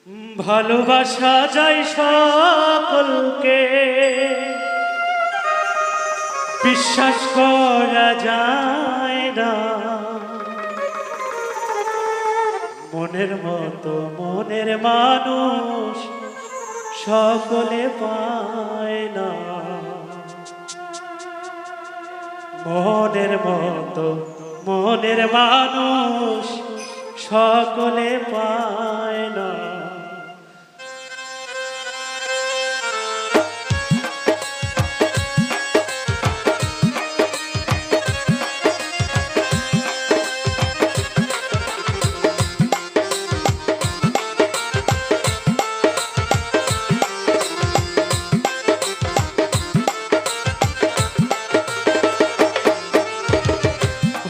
ভালোবাসা যায় সকলকে, বিশ্বাস করা যায় না। মনের মতো মনের মানুষ সকলে পায় না। মনের মতো মনের মানুষ সকলে পায় না।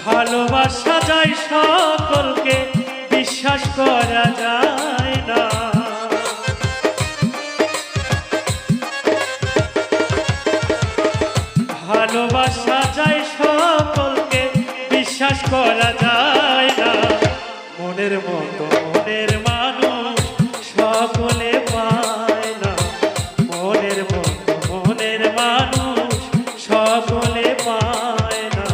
ভালোবাসা যায় সকলকে, বিশ্বাস করা যায় না। ভালোবাসা যায় সকলকে, বিশ্বাস করা যায় না। মনের মতো মনের মানুষ সকলে পায় না। মনের মতো মনের মানুষ সকলে পায় না।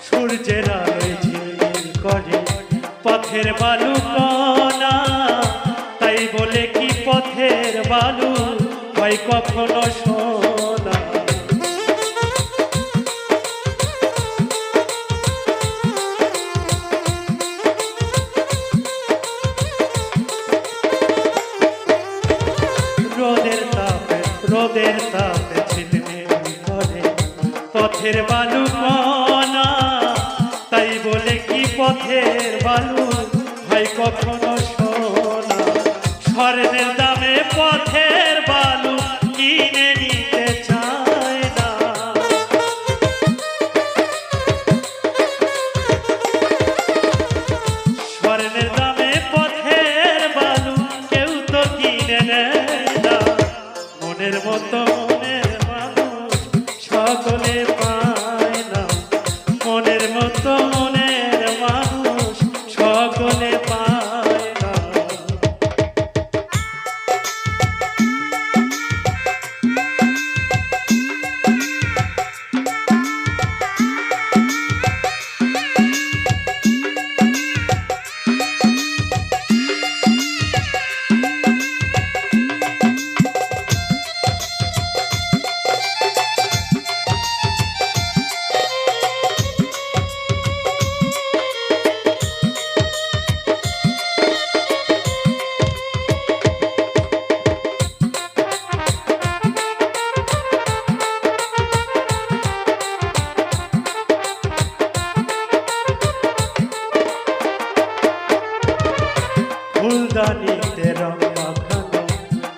সূর্যের আলোয় ঝিলমিল করে পথের বালু কণা, তাই বলে কি পথের বালু হয় কখনো সোনা। রোদের তাপে ঝিলমিল করে পথের বালু কণা, তাই বলে কি পথের বালু হয় কখনো সোনা। স্বর্ণের দামে পথের বালু কিনে নিতে চায় না। স্বর্ণের দামে পথের বালু কেউ তো কিনে নেয় না। মনের মতো মনের মানুষ সকলে পায় না। মনের মতো মনের মানুষ সকলে পায় না। ফুলদানিতে রং মাখানো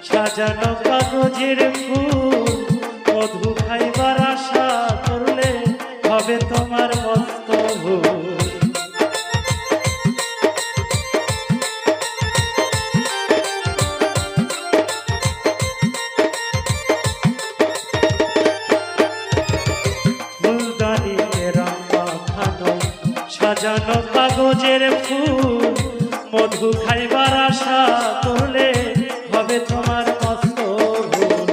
সাজানো কাগজের ফুল, মধু খাইবার আশা করলে হবে তোমার মস্ত ভুল। ফুলদানিতে রং মাখানো সাজানো কাগজের ফুল, মধু খাইবার আশা করলে হবে তোমার মস্ত ভুল।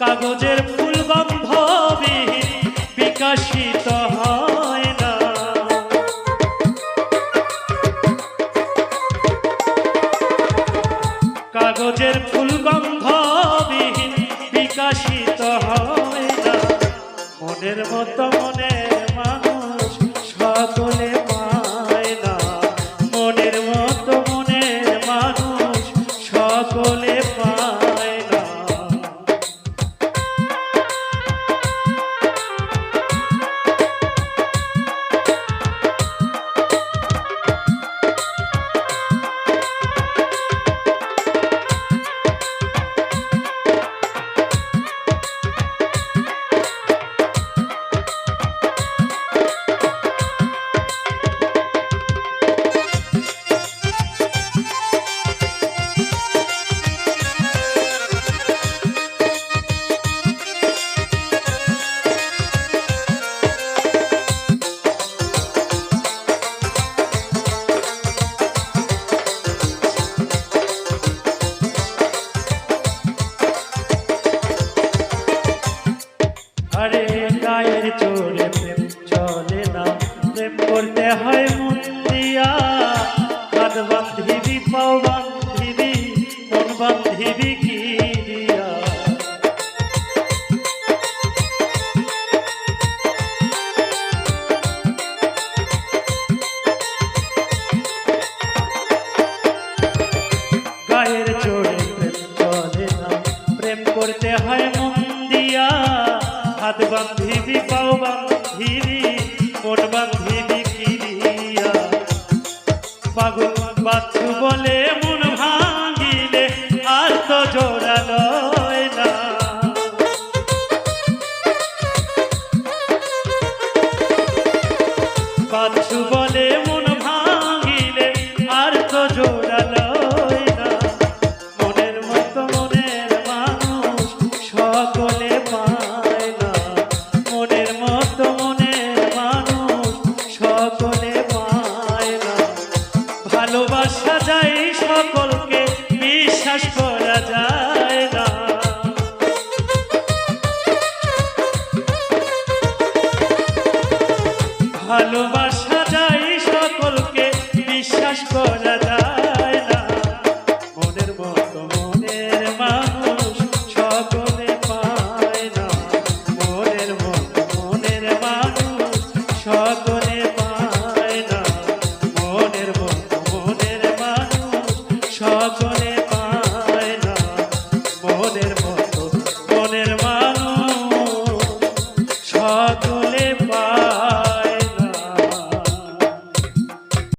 কাগজের ফুল গন্ধবিহীন বিকশিত হয় না। কাগজের ফুল গন্ধবিহীন বিকশিত হয় না। মনের মতো মনের মানুষ সকলে হয় মন দিয়া, হাত বান্ধিবি পাও বান্ধিবি মন বান্ধিবি কি দিয়া। গায়ের জোরে প্রেম চলে না, প্রেম করতে হয় মন দিয়া, হাত বান্ধিবি পাও বান্ধিবি মন বান্ধিবি কি দিয়া। পাগল বাচ্চু বলে মন ভাঙিলে আর তো জোড়া লয় না। বাচ্চু বলে মন ভাঙিলে আর তো জোড়া লয় না। মনের মতো মনের মানুষ সকলে পায় না, মনের মতো মনের মানুষ সকলে পায় না। ভালোবাসা যায় সকলকে, বিশ্বাস করা যায় না। ভালোবাসা যায় সকলকে, বিশ্বাস করা যায় না। মনের মতো মনের মানুষ সকলে পায় না, মনের মতো মনের মানুষ সকলে পায় না, মনের মতো মনের মানুষ সকলে